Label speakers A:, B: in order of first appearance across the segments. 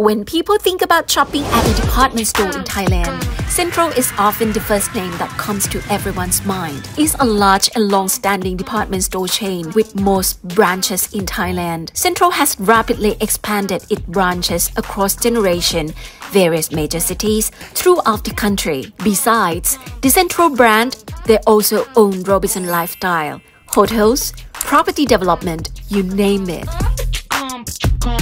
A: When people think about shopping at a department store in Thailand, Central is often the first name that comes to everyone's mind. It's a large and long-standing department store chain with most branches in Thailand. Central has rapidly expanded its branches across generations, various major cities throughout the country. Besides the Central brand, they also own Robinson Lifestyle, hotels, property development, you name it.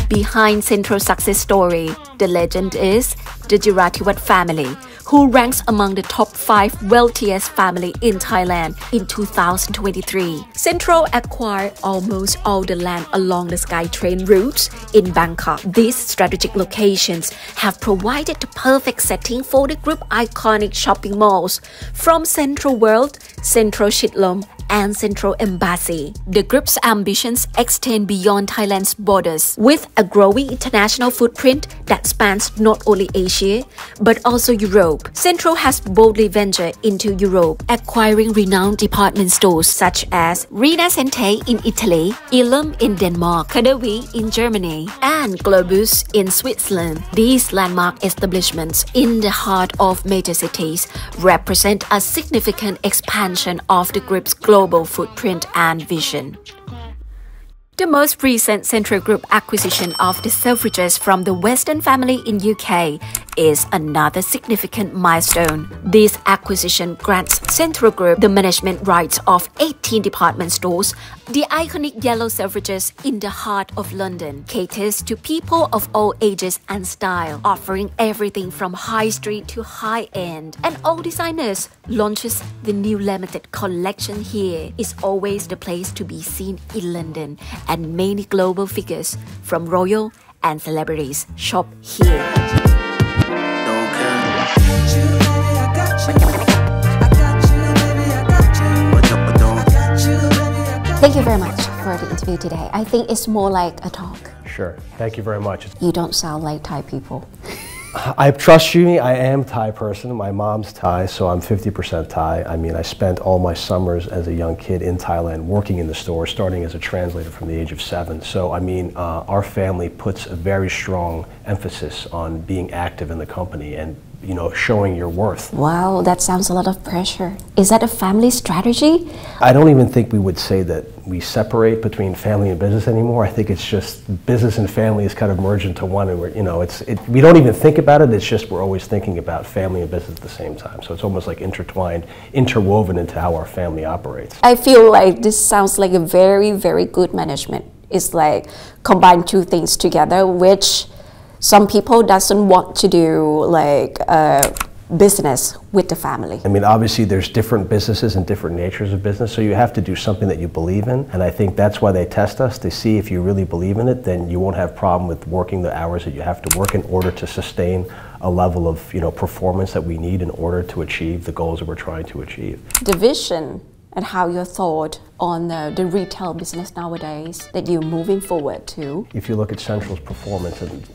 A: Behind Central's success story, the legend is the Jiratiwat family, who ranks among the top 5 wealthiest family in Thailand in 2023. Central acquired almost all the land along the SkyTrain routes in Bangkok. These strategic locations have provided the perfect setting for the group iconic shopping malls from Central World, Central Chitlom, and Central Embassy. The group's ambitions extend beyond Thailand's borders, with a growing international footprint that spans not only Asia, but also Europe. Central has boldly ventured into Europe, acquiring renowned department stores such as Rinascente in Italy, Ilum in Denmark, Kadawi in Germany, and Globus in Switzerland. These landmark establishments in the heart of major cities represent a significant expansion of the group's global footprint and vision. The most recent Central Group acquisition of the Selfridges from the Western family in UK is another significant milestone. This acquisition grants Central Group the management rights of 18 department stores. The iconic yellow Selfridges in the heart of London caters to people of all ages and style, offering everything from high street to high-end. And all designers launches the new limited collection here. It's always the place to be seen in London, and many global figures from royal and celebrities shop here. Thank you very much for the interview today. I think it's more like a talk.
B: Sure. Thank you very much.
A: You don't sound like Thai people.
B: I trust you. I am a Thai person. My mom's Thai, so I'm 50% Thai. I mean, I spent all my summers as a young kid in Thailand working in the store, starting as a translator from the age of 7. So, I mean, our family puts a very strong emphasis on being active in the company and, you know, showing your worth.
A: Wow, that sounds a lot of pressure. Is that a family strategy?
B: I don't even think we would say that we separate between family and business anymore. I think it's just business and family is kind of merged into one, and we're, you know, we don't even think about it. It's just we're always thinking about family and business at the same time. So it's almost like intertwined, interwoven into how our family operates.
A: I feel like this sounds like a very, very good management. It's like combine two things together, which some people doesn't want to do, like business with the family.
B: I mean, obviously there's different businesses and different natures of business, so you have to do something that you believe in, and I think that's why they test us, to see if you really believe in it. Then you won't have problem with working the hours that you have to work in order to sustain a level of, you know, performance that we need in order to achieve the goals that we're trying to achieve.
A: The vision and how your thought on the retail business nowadays that you're moving forward to.
B: If you look at Central's performance and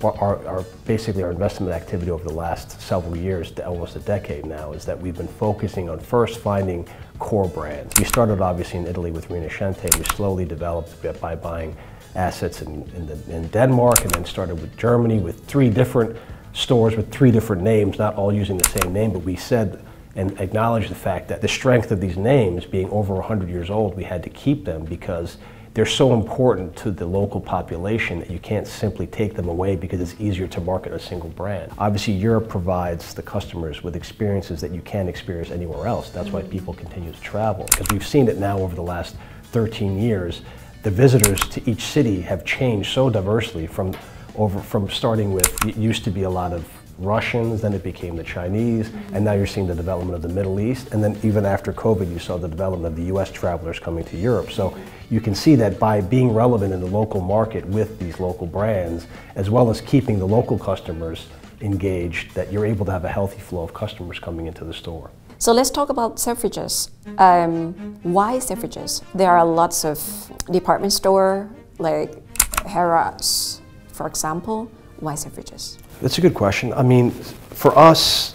B: basically our investment activity over the last several years, almost a decade now, is that we've been focusing on first finding core brands. We started obviously in Italy with Rinascente. We slowly developed by buying assets in Denmark, and then started with Germany with 3 different stores with 3 different names, not all using the same name, but we said and acknowledge the fact that the strength of these names being over 100 years old, we had to keep them because they're so important to the local population that you can't simply take them away because it's easier to market a single brand. Obviously, Europe provides the customers with experiences that you can't experience anywhere else. That's why people continue to travel, because we've seen it now over the last 13 years. The visitors to each city have changed so diversely from starting with, it used to be a lot of Russians, then it became the Chinese, and now you're seeing the development of the Middle East, and then even after COVID you saw the development of the US travelers coming to Europe. So you can see that by being relevant in the local market with these local brands, as well as keeping the local customers engaged, that you're able to have a healthy flow of customers coming into the store.
A: So let's talk about Selfridges. Why Selfridges? There are lots of department store like Harrods, for example. Why Selfridges?
B: That's a good question. I mean, for us,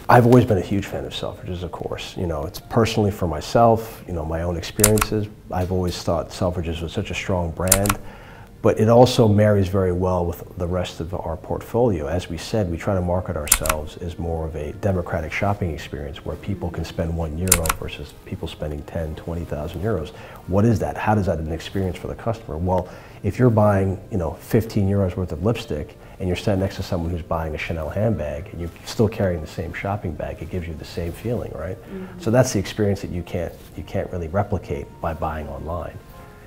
B: I've always been a huge fan of Selfridges, of course. You know, it's personally for myself, you know, my own experiences. I've always thought Selfridges was such a strong brand. But it also marries very well with the rest of our portfolio. As we said, we try to market ourselves as more of a democratic shopping experience where people can spend €1 versus people spending 10, 20,000 euros. What is that? How does that an experience for the customer? Well, if you're buying, €15 worth of lipstick and you're standing next to someone who's buying a Chanel handbag and you're still carrying the same shopping bag, it gives you the same feeling, right? Mm-hmm. So that's the experience that you can't really replicate by buying online.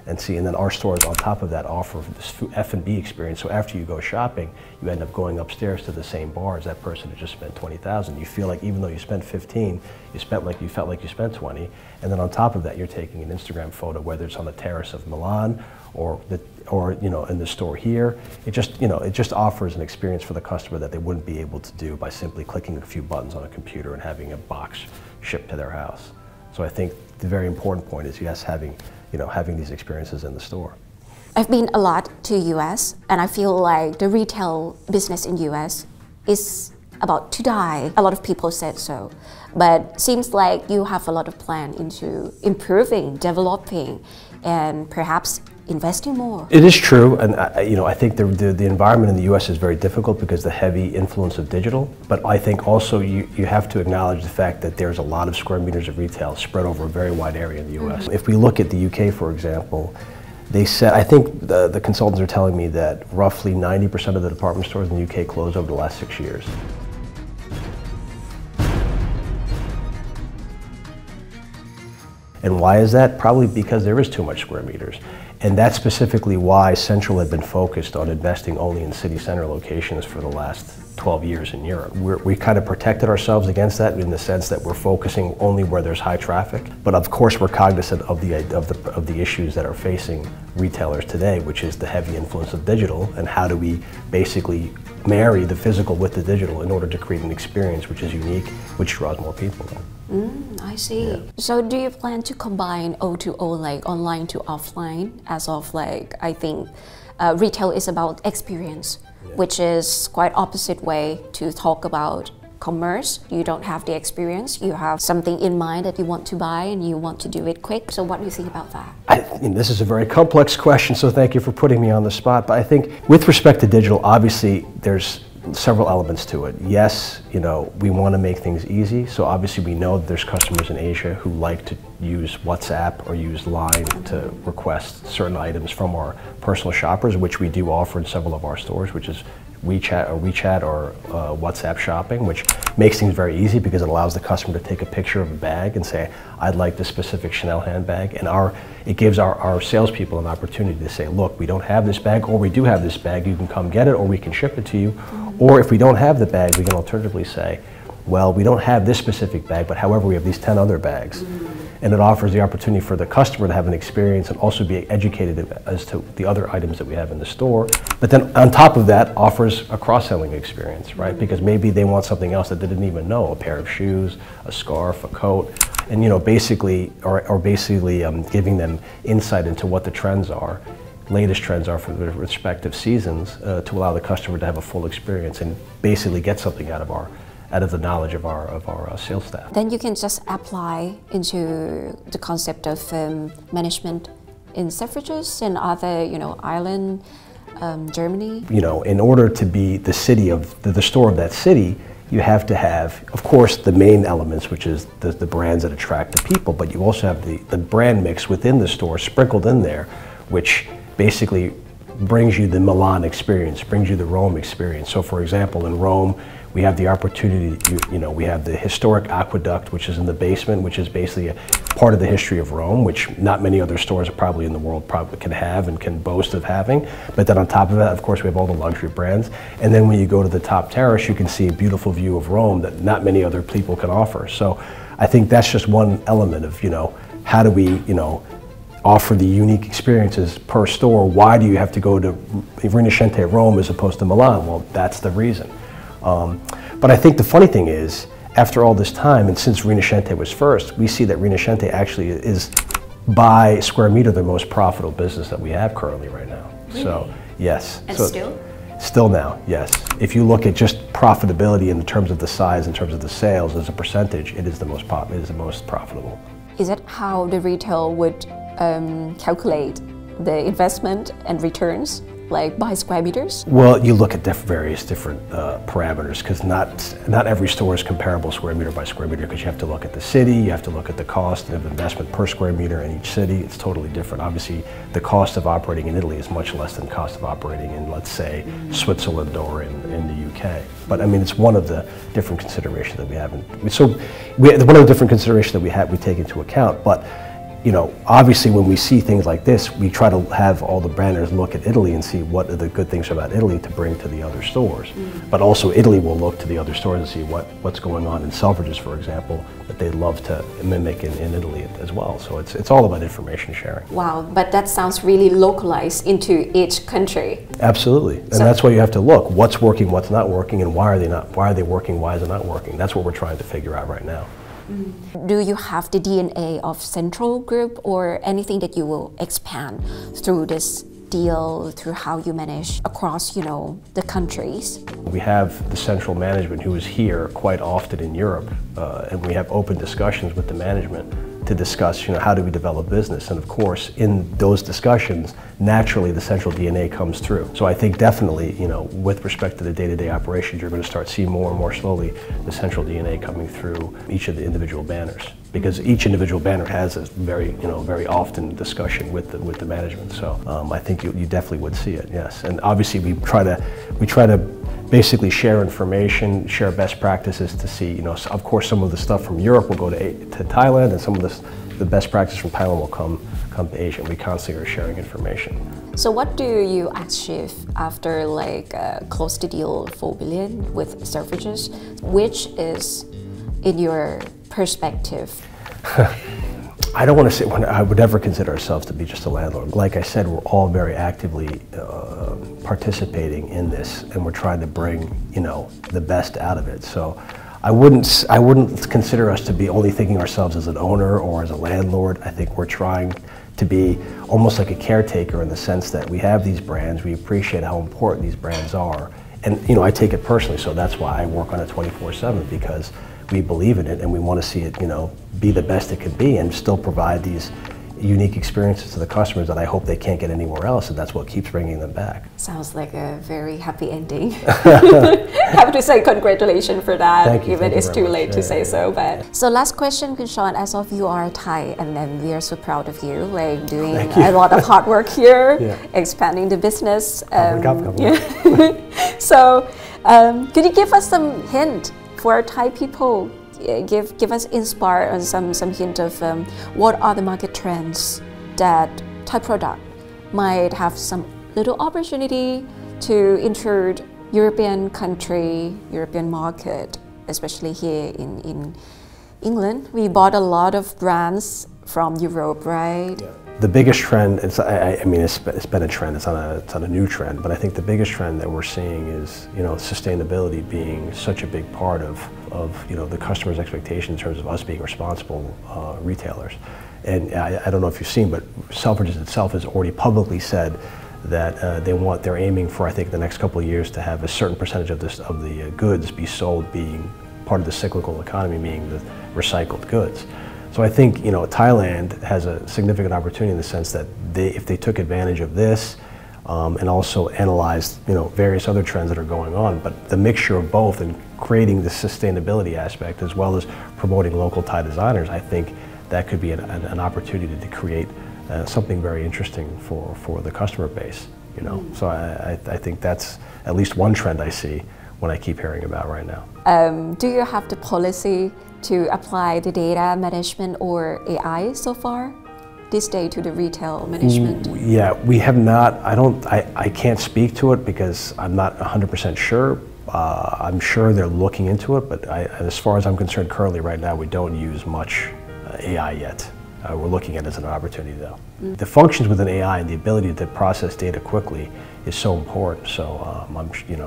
B: And then our stores on top of that offer this F&B experience. So after you go shopping, you end up going upstairs to the same bar as that person who just spent 20,000. You feel like even though you spent 15, you felt like you spent 20. And then on top of that, you're taking an Instagram photo, whether it's on the terrace of Milan or in the store here. It just offers an experience for the customer that they wouldn't be able to do by simply clicking a few buttons on a computer and having a box shipped to their house. So I think the very important point is yes, having these experiences in the store.
A: I've been a lot to US and I feel like the retail business in US is about to die. A lot of people said so, but seems like you have a lot of plan into improving, developing, and perhaps investing more.
B: It is true, and I think the environment in the U.S. is very difficult because the heavy influence of digital. But I think also you have to acknowledge the fact that there's a lot of square meters of retail spread over a very wide area in the U.S. Mm-hmm. If we look at the U.K., for example, they said, I think the consultants are telling me that roughly 90% of the department stores in the U.K. closed over the last 6 years. And why is that? Probably because there is too much square meters. And that's specifically why Central had been focused on investing only in city center locations for the last 12 years in Europe. We kind of protected ourselves against that in the sense that we're focusing only where there's high traffic. But of course we're cognizant of the issues that are facing retailers today, which is the heavy influence of digital, and how do we basically marry the physical with the digital in order to create an experience which is unique, which draws more people in.
A: I see. Yeah. So do you plan to combine O2O, like online to offline, as of I think retail is about experience, yeah, which is quite opposite way to talk about commerce. You don't have the experience, you have something in mind that you want to buy and you want to do it quick. So what do you think about that?
B: This is a very complex question, so thank you for putting me on the spot. But I think with respect to digital, obviously there's several elements to it. Yes, we want to make things easy. So obviously we know that there's customers in Asia who like to use WhatsApp or use Line to request certain items from our personal shoppers, which we do offer in several of our stores, which is WeChat or WhatsApp shopping, which makes things very easy because it allows the customer to take a picture of a bag and say, I'd like this specific Chanel handbag. And it gives our salespeople an opportunity to say, look, we don't have this bag, or we do have this bag, you can come get it, or we can ship it to you. Or if we don't have the bag, we can alternatively say, well, we don't have this specific bag, but however, we have these 10 other bags. And it offers the opportunity for the customer to have an experience and also be educated as to the other items that we have in the store. But then on top of that, offers a cross-selling experience, right? Because maybe they want something else that they didn't even know, a pair of shoes, a scarf, a coat, and basically giving them insight into what the trends are, latest trends are for the respective seasons, to allow the customer to have a full experience and basically get something out of the knowledge of our sales staff.
A: Then you can just apply into the concept of management in Selfridges and other, Ireland, Germany.
B: In order to be the city of the store of that city, you have to have, of course, the main elements, which is the brands that attract the people, but you also have the brand mix within the store sprinkled in there, which basically brings you the Milan experience, brings you the Rome experience. So for example, in Rome, we have the opportunity, we have the historic aqueduct, which is in the basement, which is basically a part of the history of Rome, which not many other stores probably in the world probably can have and can boast of having. But then on top of that, of course, we have all the luxury brands. And then when you go to the top terrace, you can see a beautiful view of Rome that not many other people can offer. So I think that's just one element of, how do we, offer the unique experiences per store. Why do you have to go to Rinascente Rome as opposed to Milan? Well, that's the reason. But I think the funny thing is, after all this time, and since Rinascente was first, we see that Rinascente actually is, by square meter, the most profitable business that we have currently right now.
A: Really?
B: So, yes.
A: And
B: so,
A: still?
B: Still now, yes. If you look at just profitability in terms of the size, in terms of the sales as a percentage, it is the most profitable.
A: Is that how the retail would calculate the investment and returns? like by square meters?
B: Well, you look at various different parameters because not every store is comparable square meter by square meter because you have to look at the city, you have to look at the cost of investment per square meter in each city. It's totally different. Obviously, the cost of operating in Italy is much less than the cost of operating in, let's say, Switzerland or in the UK. But I mean, it's one of the different considerations that we have. One of the different considerations that we take into account. But you know, obviously when we see things like this, we try to have all the branders look at Italy and see what are the good things about Italy to bring to the other stores. But also Italy will look to the other stores and see what's going on in Selfridges, for example, that they'd love to mimic in Italy as well. So it's all about information sharing.
A: Wow, but that sounds really localized into each country.
B: Absolutely, and that's why you have to look. What's working, what's not working, and why are they working, why is it not working? That's what we're trying to figure out right now.
A: Do you have the DNA of Central Group or anything that you will expand through this deal, through how you manage across, you know, the countries?
B: We have the central management who is here quite often in Europe, and we have open discussions with the management to discuss, you know, how do we develop business? And of course, in those discussions, naturally the central DNA comes through. So I think definitely, you know, with respect to the day-to-day operations, you're going to start seeing more and more slowly the central DNA coming through each of the individual banners, because each individual banner has a very often discussion with the management. So I think you definitely would see it, yes. And obviously we try to basically share information, share best practices to see, you know, so of course some of the stuff from Europe will go to Thailand, and some of the best practices from Thailand will come to Asia. We constantly are sharing information.
A: So what do you achieve after like close the deal 4 billion with Selfridges? Which is, in your perspective?
B: I don't want to say, I would never consider ourselves to be just a landlord. Like I said, we're all very actively participating in this, and we're trying to bring, you know, the best out of it. So I wouldn't consider us to be only thinking ourselves as an owner or as a landlord. I think we're trying to be almost like a caretaker in the sense that we have these brands, we appreciate how important these brands are. And, you know, I take it personally, so that's why I work on it 24/7, because we believe in it and we want to see it, you know, be the best it can be and still provide these unique experiences to the customers that I hope they can't get anywhere else, and that's what keeps bringing them back.
A: Sounds like a very happy ending. Have to say congratulations for that,
B: Thank you,
A: even
B: thank
A: it's
B: you
A: too
B: very
A: late
B: much.
A: to
B: Yeah,
A: say
B: yeah,
A: so. But so last question, Kun Sean, as of you are Thai, and then we are so proud of you, like doing a lot of hard work here, expanding the business. So could you give us some hint for Thai people? Give us inspire on some hint of what are the market trends that Thai product might have some little opportunity to enter European country, European market, especially here in England. We bought a lot of brands from Europe, right? Yeah.
B: The biggest trend, I mean, it's been a trend, it's not a new trend, but I think the biggest trend that we're seeing is, you know, sustainability being such a big part of you know, the customer's expectation in terms of us being responsible retailers. And I don't know if you've seen, but Selfridges itself has already publicly said that they're aiming for, I think, the next couple of years to have a certain percentage of the goods be sold being part of the cyclical economy, meaning the recycled goods. So I think, you know, Thailand has a significant opportunity in the sense that if they took advantage of this and also analyzed, you know, various other trends that are going on, but the mixture of both and creating the sustainability aspect as well as promoting local Thai designers, I think that could be an opportunity to create something very interesting for the customer base, you know. So I think that's at least one trend I see when I keep hearing about right now.
A: Do you have the policy to apply the data management or AI so far this day to the retail management?
B: Yeah, we have not. I can't speak to it because I'm not 100% sure. I'm sure they're looking into it, but as far as I'm concerned currently right now, we don't use much AI yet. We're looking at it as an opportunity though. The functions within AI and the ability to process data quickly is so important. So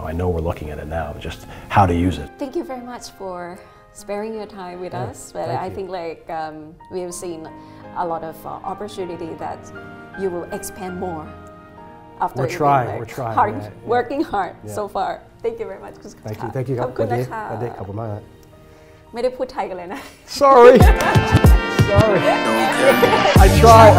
B: I know we're looking at it now, just how to use it.
A: Thank you very much for sparing your time with us. But I think like we have seen a lot of opportunity that you will expand more after
B: we're trying
A: hard, working hard so far. Thank you very much.
B: Thank you
A: ขอบคุณนะคะ
B: ขอบคุณมาก
A: ไม่ได้พูดไทยกันเลยนะ
B: Sorry I tried